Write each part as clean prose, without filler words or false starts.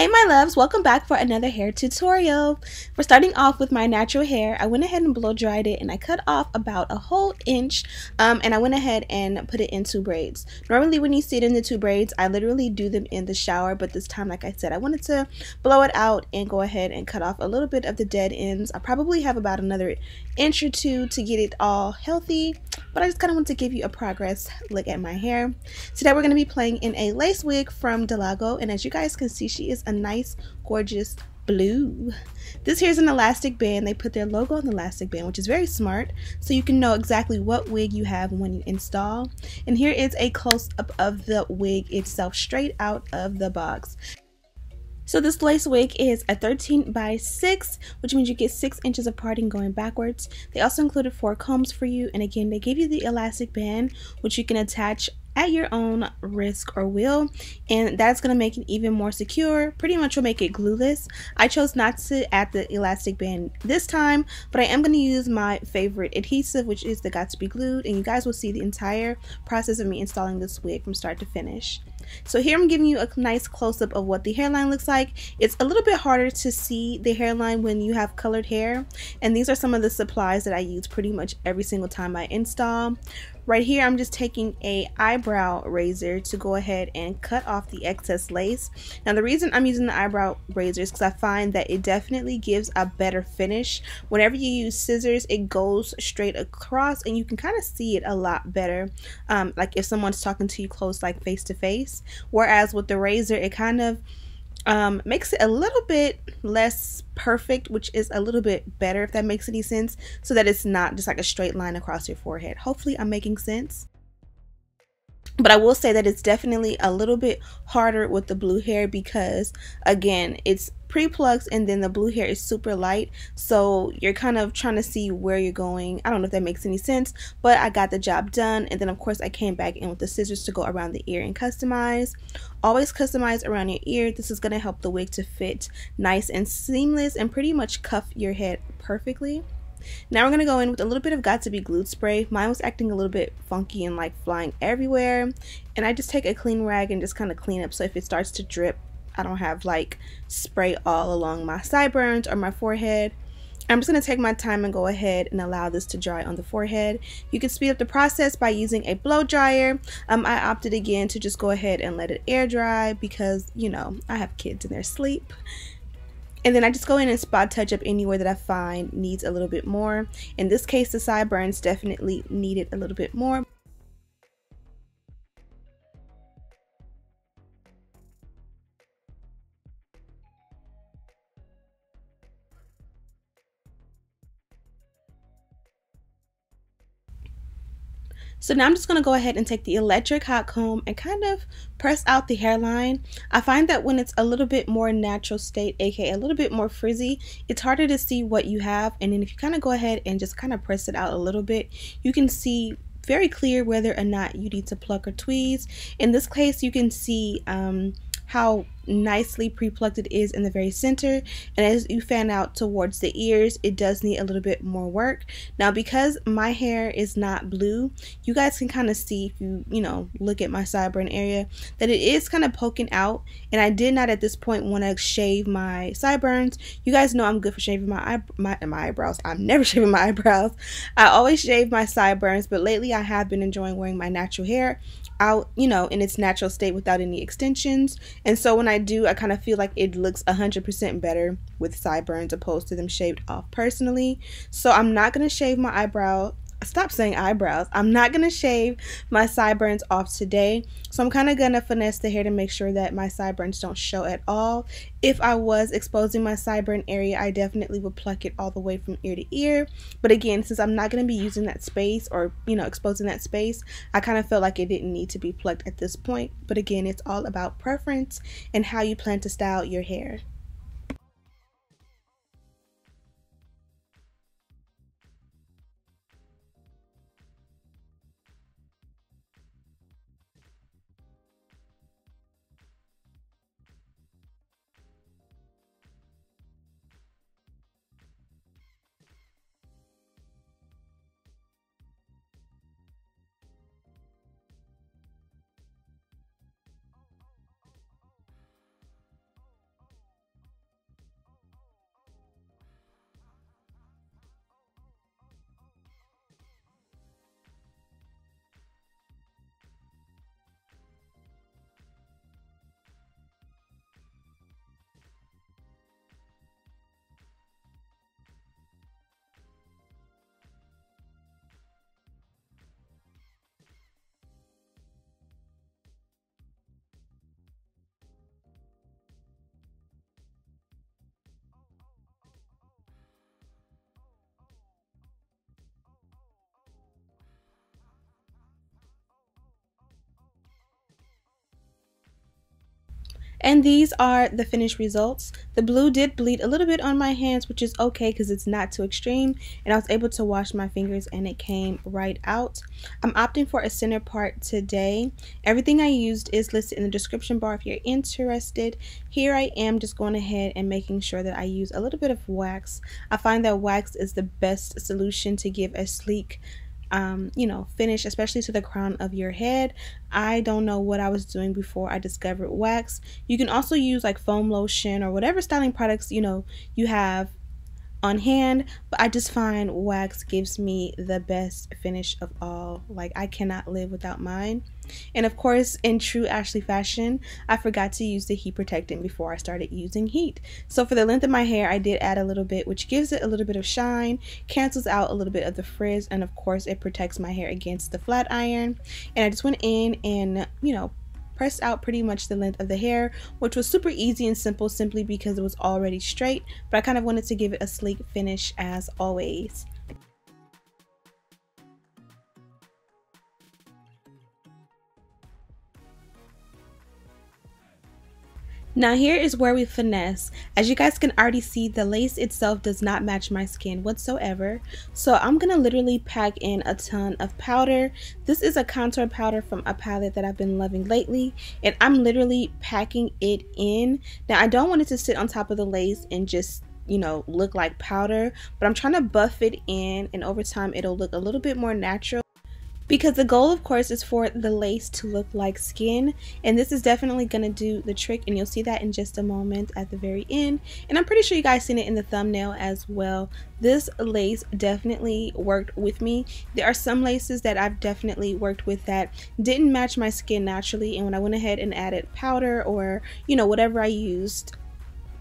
Hey my loves, welcome back for another hair tutorial. We're starting off with my natural hair. I went ahead and blow dried it and I cut off about a whole inch and I went ahead and put it in two braids. Normally when you see it in the two braids, I literally do them in the shower, but this time, like I said, I wanted to blow it out and go ahead and cut off a little bit of the dead ends. I probably have about another inch or two to get it all healthy, but I just kind of want to give you a progress look at my hair. Today we're going to be playing in a lace wig from Dolago, and as you guys can see, she is a nice gorgeous blue. This here is an elastic band. They put their logo on the elastic band, which is very smart, so you can know exactly what wig you have when you install. And here is a close-up of the wig itself straight out of the box. So this lace wig is a 13 by 6, which means you get 6 inches of parting going backwards. They also included 4 combs for you, and again they give you the elastic band, which you can attach at your own risk or will, and that's going to make it even more secure. Pretty much will make it glueless. I chose not to add the elastic band this time, but I am going to use my favorite adhesive, which is the Got to Be Glued, and you guys will see the entire process of me installing this wig from start to finish. So here I'm giving you a nice close-up of what the hairline looks like. It's a little bit harder to see the hairline when you have colored hair, and these are some of the supplies that I use pretty much every single time I install. Right here I'm just taking a eyebrow razor to go ahead and cut off the excess lace. Now the reason I'm using the eyebrow razor is because I find that it definitely gives a better finish. Whenever you use scissors, it goes straight across and you can kind of see it a lot better, like if someone's talking to you close, like face to face. Whereas with the razor, it kind of makes it a little bit less perfect, which is a little bit better, if that makes any sense, so that it's not just like a straight line across your forehead. Hopefully I'm making sense. But I will say that it's definitely a little bit harder with the blue hair because, again, it's pre-plucked and then the blue hair is super light, so you're kind of trying to see where you're going. I don't know if that makes any sense, but I got the job done. And then of course I came back in with the scissors to go around the ear and customize. Always customize around your ear. This is going to help the wig to fit nice and seamless and pretty much cuff your head perfectly. Now we're going to go in with a little bit of Got to Be Glued spray. Mine was acting a little bit funky and like flying everywhere, and I just take a clean rag and just kind of clean up, so if it starts to drip, I don't have like spray all along my sideburns or my forehead. I'm just going to take my time and go ahead and allow this to dry on the forehead. You can speed up the process by using a blow dryer. I opted again to just go ahead and let it air dry because, you know, I have kids in their sleep. And then I just go in and spot touch up anywhere that I find needs a little bit more. In this case, the sideburns definitely needed a little bit more. So now I'm just going to go ahead and take the electric hot comb and kind of press out the hairline. I find that when it's a little bit more natural state, aka a little bit more frizzy, it's harder to see what you have. And then if you kind of go ahead and just kind of press it out a little bit, you can see very clear whether or not you need to pluck or tweeze. In this case, you can see how nicely pre-plucked it is in the very center, and as you fan out towards the ears, it does need a little bit more work. Now because my hair is not blue, you guys can kind of see, if you know, look at my sideburn area, that it is kind of poking out, and I did not at this point want to shave my sideburns. You guys know I'm good for shaving my eyebrows. I'm never shaving my eyebrows. I always shave my sideburns, but lately I have been enjoying wearing my natural hair out, you know, in its natural state without any extensions. And so when I do, I kind of feel like it looks 100% better with sideburns opposed to them shaved off personally. So I'm not going to shave my eyebrow. Stop saying eyebrows. I'm not going to shave my sideburns off today. So I'm kind of going to finesse the hair to make sure that my sideburns don't show at all. If I was exposing my sideburn area, I definitely would pluck it all the way from ear to ear. But again, since I'm not going to be using that space or, you know, exposing that space, I kind of felt like it didn't need to be plucked at this point. But again, it's all about preference and how you plan to style your hair. And these are the finished results. The blue did bleed a little bit on my hands, which is okay because it's not too extreme, and I was able to wash my fingers and it came right out. I'm opting for a center part today. Everything I used is listed in the description bar if you're interested. Here I am just going ahead and making sure that I use a little bit of wax. I find that wax is the best solution to give a sleek finish, especially to the crown of your head. I don't know what I was doing before I discovered wax. You can also use like foam lotion or whatever styling products you have on hand, but I just find wax gives me the best finish of all. Like, I cannot live without mine. And of course, in true Ashley fashion, I forgot to use the heat protectant before I started using heat. So for the length of my hair, I did add a little bit, which gives it a little bit of shine, cancels out a little bit of the frizz, and of course it protects my hair against the flat iron. And I just went in and pressed out pretty much the length of the hair, which was super easy and simple simply because it was already straight, but I kind of wanted to give it a sleek finish as always. Now here is where we finesse. As you guys can already see, the lace itself does not match my skin whatsoever. So I'm gonna literally pack in a ton of powder. This is a contour powder from a palette that I've been loving lately, and I'm literally packing it in. Now I don't want it to sit on top of the lace and just look like powder, but I'm trying to buff it in, and over time it'll look a little bit more natural. Because the goal, of course, is for the lace to look like skin, and this is definitely going to do the trick, and you'll see that in just a moment at the very end. And I'm pretty sure you guys seen it in the thumbnail as well. This lace definitely worked with me. There are some laces that I've definitely worked with that didn't match my skin naturally, and when I went ahead and added powder or whatever I used,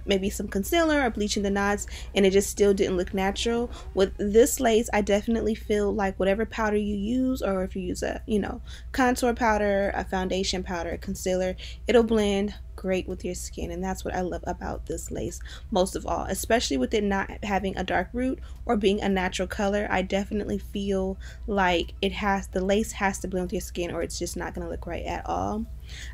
maybe some concealer or bleaching the knots, and it just still didn't look natural. With this lace, I definitely feel like whatever powder you use, or if you use a contour powder, a foundation powder, a concealer, it'll blend great with your skin. And that's what I love about this lace most of all, especially with it not having a dark root or being a natural color. I definitely feel like the lace has to blend with your skin, or it's just not going to look right at all.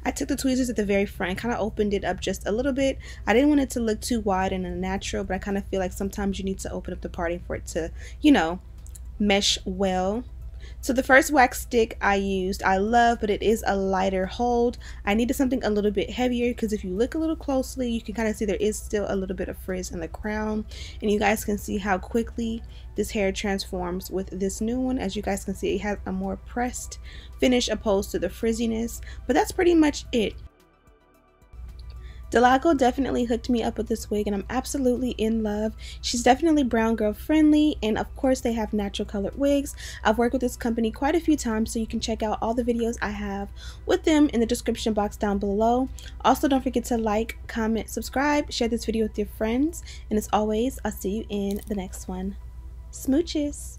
I took the tweezers at the very front and kind of opened it up just a little bit. I didn't want it to look too wide and unnatural, but I kind of feel like sometimes you need to open up the parting for it to mesh well. So the first wax stick I used, I love, but it is a lighter hold. I needed something a little bit heavier because if you look a little closely, you can kind of see there is still a little bit of frizz in the crown. And you guys can see how quickly this hair transforms with this new one. As you guys can see, it has a more pressed finish opposed to the frizziness. But that's pretty much it. Dolago definitely hooked me up with this wig, and I'm absolutely in love. She's definitely brown girl friendly, and of course they have natural colored wigs. I've worked with this company quite a few times, so you can check out all the videos I have with them in the description box down below. Also, don't forget to like, comment, subscribe, share this video with your friends, and as always, I'll see you in the next one. Smooches!